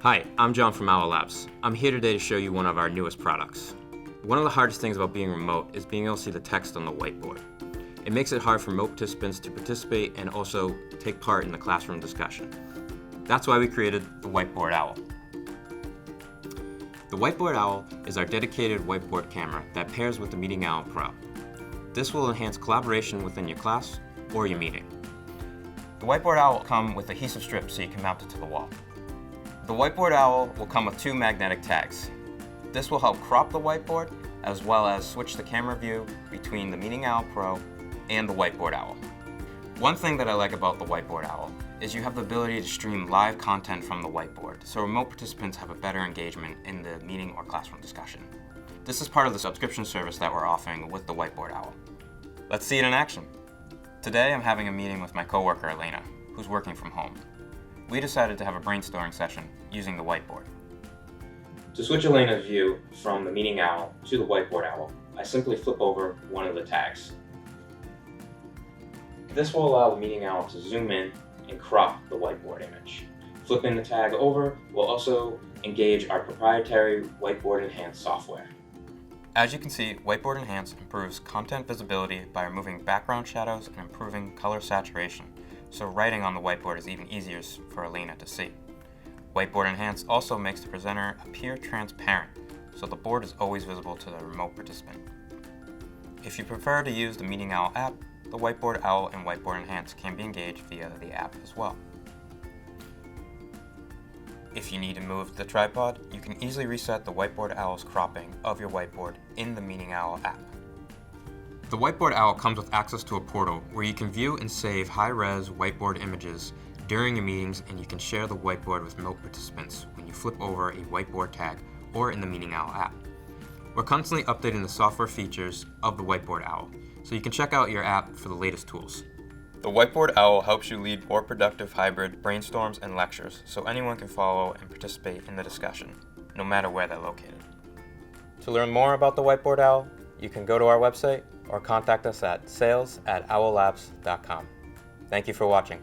Hi, I'm John from Owl Labs. I'm here today to show you one of our newest products. One of the hardest things about being remote is being able to see the text on the whiteboard. It makes it hard for remote participants to participate and also take part in the classroom discussion. That's why we created the Whiteboard Owl. The Whiteboard Owl is our dedicated whiteboard camera that pairs with the Meeting Owl Pro. This will enhance collaboration within your class or your meeting. The Whiteboard Owl will come with adhesive strips so you can mount it to the wall. The Whiteboard Owl will come with two magnetic tags. This will help crop the whiteboard as well as switch the camera view between the Meeting Owl Pro and the Whiteboard Owl. One thing that I like about the Whiteboard Owl is you have the ability to stream live content from the whiteboard, so remote participants have a better engagement in the meeting or classroom discussion. This is part of the subscription service that we're offering with the Whiteboard Owl. Let's see it in action. Today I'm having a meeting with my coworker Elena, who's working from home. We decided to have a brainstorming session using the whiteboard. To switch Elena's view from the Meeting Owl to the Whiteboard Owl, I simply flip over one of the tags. This will allow the Meeting Owl to zoom in and crop the whiteboard image. Flipping the tag over will also engage our proprietary Whiteboard Enhance software. As you can see, Whiteboard Enhance improves content visibility by removing background shadows and improving color saturation, so writing on the whiteboard is even easier for Elena to see. Whiteboard Enhance also makes the presenter appear transparent, so the board is always visible to the remote participant. If you prefer to use the Meeting Owl app, the Whiteboard Owl and Whiteboard Enhance can be engaged via the app as well. If you need to move the tripod, you can easily reset the Whiteboard Owl's cropping of your whiteboard in the Meeting Owl app. The Whiteboard Owl comes with access to a portal where you can view and save high-res whiteboard images during your meetings, and you can share the whiteboard with remote participants when you flip over a whiteboard tag or in the Meeting Owl app. We're constantly updating the software features of the Whiteboard Owl, so you can check out your app for the latest tools. The Whiteboard Owl helps you lead more productive hybrid brainstorms and lectures, so anyone can follow and participate in the discussion, no matter where they're located. To learn more about the Whiteboard Owl, you can go to our website or contact us at sales@owllabs.com. Thank you for watching.